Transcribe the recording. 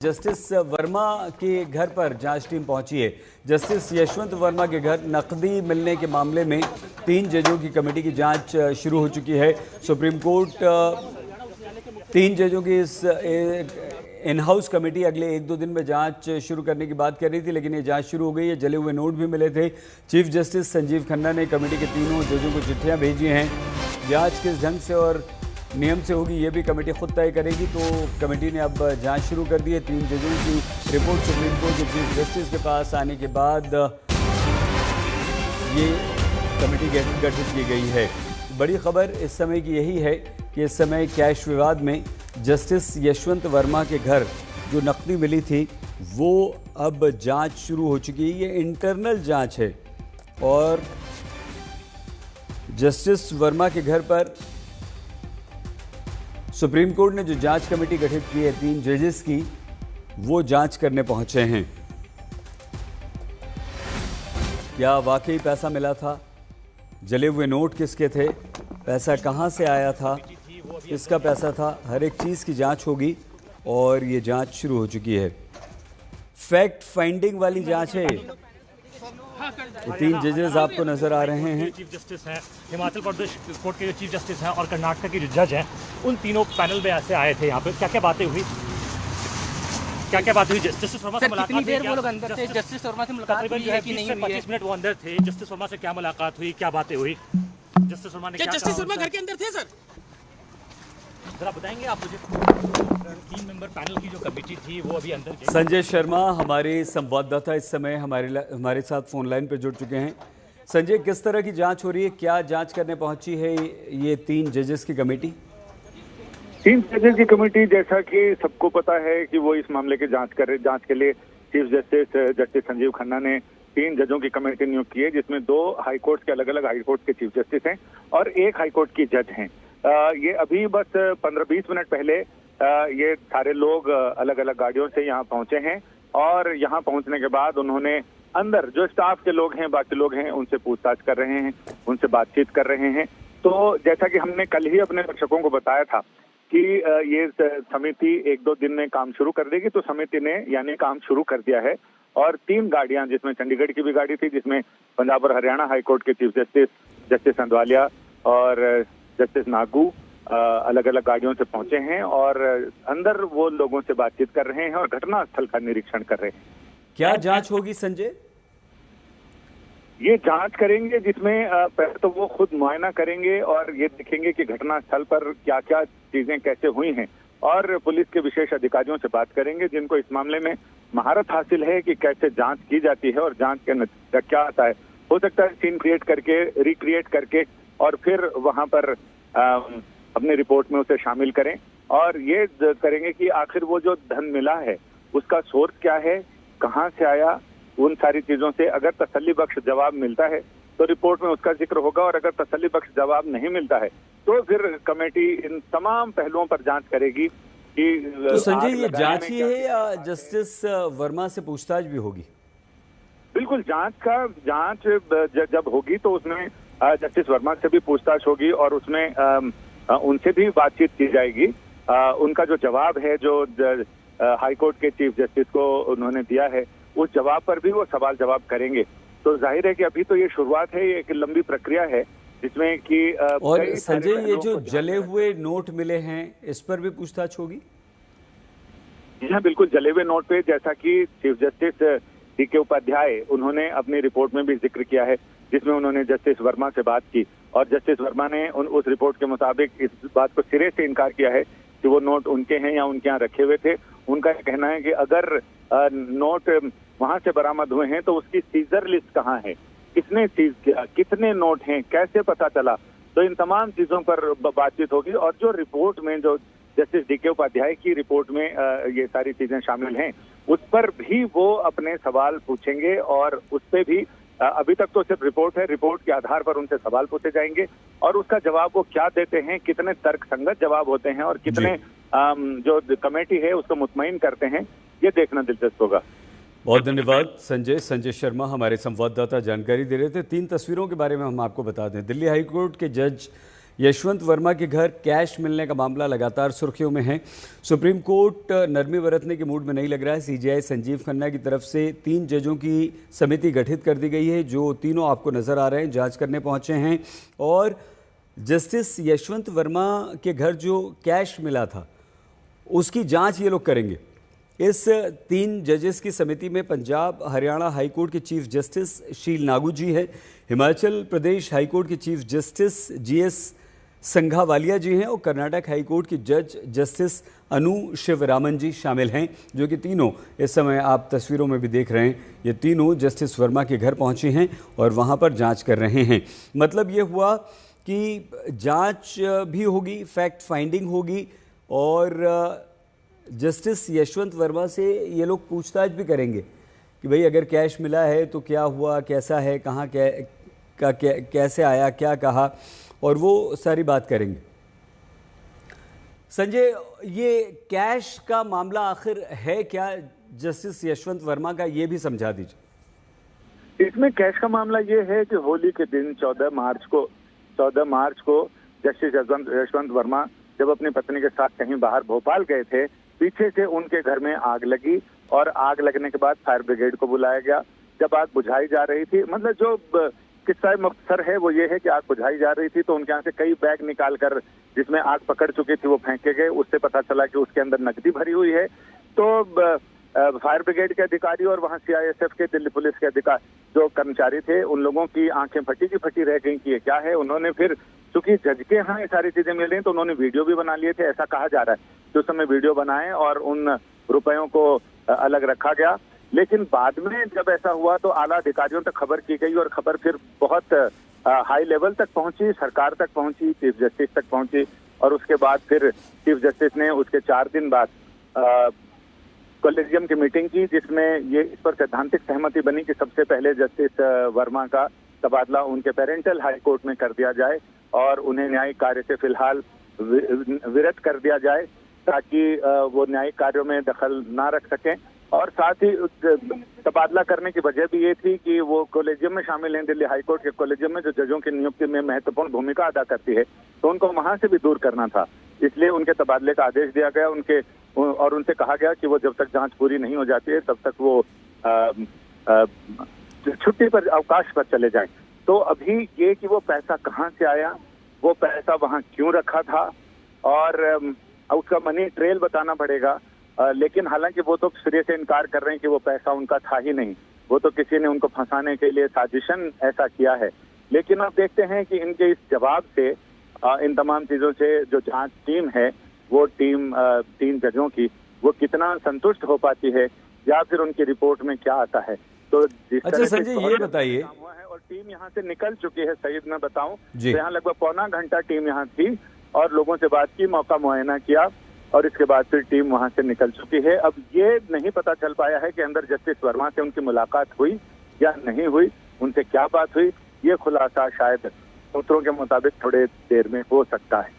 Justice Verma के घर पर जांच टीम पहुंची है। जस्टिस यशवंत वर्मा के घर नकदी मिलने के मामले में 3 जजों की कमेटी की जांच शुरू हो चुकी है। सुप्रीम कोर्ट 3 जजों की इस इन हाउस कमेटी अगले 1-2 दिन में जांच शुरू करने की बात कर रही थी, लेकिन ये जांच शुरू हो गई है। जले हुए नोट भी मिले थे। चीफ जस्टिस संजीव खन्ना ने कमेटी के तीनों जजों को चिट्ठियाँ भेजी हैं। जाँच किस ढंग से और नियम से होगी ये भी कमेटी खुद तय करेगी। तो कमेटी ने अब जांच शुरू कर दी है। 3 जजों की रिपोर्ट सुप्रीम कोर्ट के चीफ जस्टिस के पास आने के बाद ये कमेटी गठित की गई है। बड़ी खबर इस समय की यही है कि इस समय कैश विवाद में जस्टिस यशवंत वर्मा के घर जो नकदी मिली थी वो अब जांच शुरू हो चुकी है। ये इंटरनल जांच है और जस्टिस वर्मा के घर पर सुप्रीम कोर्ट ने जो जांच कमेटी गठित की है 3 जजेस की, वो जांच करने पहुंचे हैं। क्या वाकई पैसा मिला था? जले हुए नोट किसके थे? पैसा कहां से आया था? किसका पैसा था? हर एक चीज की जांच होगी और ये जांच शुरू हो चुकी है। फैक्ट फाइंडिंग वाली जांच है। तो 3 जजेस आपको नजर आ रहे हैं। चीफ जस्टिस हैं, हिमाचल प्रदेश कोर्ट के जो चीफ जस्टिस हैं और कर्नाटक के जो जज हैं, उन तीनों पैनल में ऐसे आए थे। यहाँ पे क्या क्या बातें हुई? जस्टिस वर्मा से मुलाकात कितनी देर वो लोग अंदर थे? जस्टिस वर्मा से मुलाकात हुई है कि नहीं हुई है? 25 मिनट वो अंदर थे। जस्टिस वर्मा से क्या मुलाकात हुई, क्या बातें हुई? जस्टिस वर्मा ने क्या जस्टिस वर्मा घर के अंदर थे सर? जरा बताएंगे आप मुझे। 3 मेंबर पैनल की जो कमेटी थी वो अभी अंदर गई। संजय शर्मा हमारे संवाददाता इस समय हमारे साथ फोन लाइन पर जुड़ चुके हैं। संजय, किस तरह की जांच हो रही है? क्या जांच करने पहुंची है ये 3 जजेस की कमेटी? 3 जजेस की कमेटी, जैसा कि सबको पता है कि वो इस मामले की जांच के लिए चीफ जस्टिस संजीव खन्ना ने 3 जजों की कमेटी नियुक्त की है, जिसमें 2 हाईकोर्ट के अलग-अलग हाईकोर्ट के चीफ जस्टिस हैं और 1 हाईकोर्ट की जज हैं। ये अभी बस 15-20 मिनट पहले ये सारे लोग अलग अलग गाड़ियों से यहाँ पहुंचे हैं और यहाँ पहुंचने के बाद उन्होंने अंदर जो स्टाफ के लोग हैं, बाकी लोग हैं, उनसे पूछताछ कर रहे हैं, उनसे बातचीत कर रहे हैं। तो जैसा कि हमने कल ही अपने दर्शकों को बताया था कि ये समिति 1-2 दिन में काम शुरू कर देगी, तो समिति ने यानी काम शुरू कर दिया है। और 3 गाड़ियां, जिसमें चंडीगढ़ की भी गाड़ी थी, जिसमें पंजाब और हरियाणा हाईकोर्ट के चीफ जस्टिस अंदवालिया और जस्टिस नागू अलग अलग गाड़ियों से पहुंचे हैं और अंदर वो लोगों से बातचीत कर रहे हैं और घटना स्थल का निरीक्षण कर रहे हैं। क्या जांच होगी संजय? ये जांच करेंगे जिसमें पहले तो वो खुद मुआयना करेंगे और ये देखेंगे कि घटना स्थल पर क्या क्या चीजें कैसे हुई हैं और पुलिस के विशेष अधिकारियों से बात करेंगे जिनको इस मामले में महारत हासिल है कि कैसे जांच की जाती है और जांच के नतीजा क्या आता है। हो सकता है सीन क्रिएट करके, रिक्रिएट करके और फिर वहां पर अपने रिपोर्ट में उसे शामिल करें और ये करेंगे कि आखिर वो जो धन मिला है उसका सोर्स क्या है, कहां से आया। उन सारी चीजों से अगर तसल्ली बख्श जवाब मिलता है तो रिपोर्ट में उसका जिक्र होगा और अगर तसल्ली बख्श जवाब नहीं मिलता है तो फिर कमेटी इन तमाम पहलुओं पर जांच करेगी कि तो संजय, ये जांच ही है या जस्टिस वर्मा से पूछताछ भी होगी? बिल्कुल, जांच जब होगी तो उसमें जस्टिस वर्मा से भी पूछताछ होगी और उसमें उनसे भी बातचीत की जाएगी। उनका जो जवाब है, जो हाईकोर्ट के चीफ जस्टिस को उन्होंने दिया है, उस जवाब पर भी वो सवाल जवाब करेंगे। तो जाहिर है कि अभी तो ये शुरुआत है, ये एक लंबी प्रक्रिया है जिसमें कि और संजय, ये जो जले हुए नोट मिले हैं इस पर भी पूछताछ होगी? हाँ, बिल्कुल। जले हुए नोट पे जैसा कि चीफ जस्टिस DK उपाध्याय उन्होंने अपनी रिपोर्ट में भी जिक्र किया है, जिसमें उन्होंने जस्टिस वर्मा से बात की और जस्टिस वर्मा ने उस रिपोर्ट के मुताबिक इस बात को सिरे से इनकार किया है कि वो नोट उनके हैं या उनके यहाँ रखे हुए थे। उनका कहना है कि अगर नोट वहां से बरामद हुए हैं तो उसकी सीजर लिस्ट कहाँ है, किसने सीज किया, कितने नोट हैं, कैसे पता चला। तो इन तमाम चीजों पर बातचीत होगी और जो रिपोर्ट में, जो जस्टिस DK उपाध्याय की रिपोर्ट में ये सारी चीजें शामिल हैं, उस पर भी वो अपने सवाल पूछेंगे और उस पर भी अभी तक तो सिर्फ रिपोर्ट है, रिपोर्ट के आधार पर उनसे सवाल पूछे जाएंगे और उसका जवाब वो क्या देते हैं, कितने तर्कसंगत जवाब होते हैं और कितने जो कमेटी है उसको मुतमईन करते हैं, ये देखना दिलचस्प होगा। बहुत धन्यवाद संजय शर्मा हमारे संवाददाता जानकारी दे रहे थे। 3 तस्वीरों के बारे में हम आपको बता दें। दिल्ली हाईकोर्ट के जज यशवंत वर्मा के घर कैश मिलने का मामला लगातार सुर्खियों में है। सुप्रीम कोर्ट नरमी बरतने के मूड में नहीं लग रहा है। सीजेआई संजीव खन्ना की तरफ से 3 जजों की समिति गठित कर दी गई है, जो तीनों आपको नजर आ रहे हैं, जांच करने पहुंचे हैं। और जस्टिस यशवंत वर्मा के घर जो कैश मिला था उसकी जांच ये लोग करेंगे। इस 3 जजेस की समिति में पंजाब हरियाणा हाईकोर्ट के चीफ जस्टिस शील नागू जी है, हिमाचल प्रदेश हाईकोर्ट के चीफ जस्टिस जीएस संघावालिया जी हैं और कर्नाटक हाईकोर्ट की जज जस्टिस अनु शिवरामन जी शामिल हैं, जो कि तीनों इस समय आप तस्वीरों में भी देख रहे हैं। ये तीनों जस्टिस वर्मा के घर पहुंचे हैं और वहां पर जांच कर रहे हैं। मतलब ये हुआ कि जांच भी होगी, फैक्ट फाइंडिंग होगी और जस्टिस यशवंत वर्मा से ये लोग पूछताछ भी करेंगे कि भाई अगर कैश मिला है तो क्या हुआ, कैसा है, कहाँ कैसे आया, क्या कहा, और वो सारी बात करेंगे। संजय, ये कैश का मामला आखिर है क्या जस्टिस यशवंत वर्मा का, ये भी समझा दीजिए। इसमें कैश का मामला ये है कि होली के दिन 14 मार्च को जस्टिस यशवंत वर्मा जब अपनी पत्नी के साथ कहीं बाहर भोपाल गए थे, पीछे से उनके घर में आग लगी और आग लगने के बाद फायर ब्रिगेड को बुलाया गया। जब आग बुझाई जा रही थी, मतलब जो किस्सा मुख्तसर है वो ये है कि आग बुझाई जा रही थी तो उनके यहाँ से कई बैग निकाल कर जिसमें आग पकड़ चुकी थी वो फेंके गए। उससे पता चला कि उसके अंदर नकदी भरी हुई है। तो फायर ब्रिगेड के अधिकारी और वहाँ सीआईएसएफ के, दिल्ली पुलिस के अधिकारी जो कर्मचारी थे, उन लोगों की आंखें फटी की फटी रह गई कि ये क्या है। उन्होंने फिर, चूंकि जज के यहाँ ये सारी चीजें मिल रही तो उन्होंने वीडियो भी बना लिए थे, ऐसा कहा जा रहा है कि उस समय वीडियो बनाए और उन रुपयों को अलग रखा गया। लेकिन बाद में जब ऐसा हुआ तो आला अधिकारियों तक खबर की गई और खबर फिर बहुत हाई लेवल तक पहुंची, सरकार तक पहुंची, चीफ जस्टिस तक पहुंची और उसके बाद फिर चीफ जस्टिस ने उसके 4 दिन बाद कॉलेजियम की मीटिंग की, जिसमें ये इस पर सैद्धांतिक सहमति बनी कि सबसे पहले जस्टिस वर्मा का तबादला उनके पेरेंटल हाई कोर्ट में कर दिया जाए और उन्हें न्यायिक कार्य से फिलहाल विरत कर दिया जाए ताकि वो न्यायिक कार्यों में दखल ना रख सकें। और साथ ही तबादला करने की वजह भी ये थी कि वो कॉलेजियम में शामिल हैं, दिल्ली हाई कोर्ट के कॉलेजियम में जो जजों की नियुक्ति में महत्वपूर्ण भूमिका अदा करती है, तो उनको वहां से भी दूर करना था। इसलिए उनके तबादले का आदेश दिया गया और उनसे कहा गया कि वो जब तक जांच पूरी नहीं हो जाती है तब तक वो छुट्टी पर, अवकाश पर चले जाएं। तो अभी ये कि वो पैसा कहाँ से आया, वो पैसा वहाँ क्यों रखा था और उसका मनी ट्रेल बताना पड़ेगा। लेकिन हालांकि वो तो सिरे से इनकार कर रहे हैं कि वो पैसा उनका था ही नहीं, वो तो किसी ने उनको फंसाने के लिए साजिशन ऐसा किया है। लेकिन आप देखते हैं कि इनके इस जवाब से, इन तमाम चीजों से जो जांच टीम है, वो टीम 3 जजों की, वो कितना संतुष्ट हो पाती है या फिर उनकी रिपोर्ट में क्या आता है। तो अच्छा संजय, ये बताइए, और टीम यहाँ से निकल चुकी है सईद, मैं बताऊं तो जी, यहाँ लगभग पौना घंटा टीम यहाँ थी और लोगों से बात की, मौका मुआयना किया और इसके बाद फिर टीम वहां से निकल चुकी है। अब ये नहीं पता चल पाया है कि अंदर जस्टिस वर्मा से उनकी मुलाकात हुई या नहीं हुई, उनसे क्या बात हुई, ये खुलासा शायद सूत्रों के मुताबिक थोड़े देर में हो सकता है।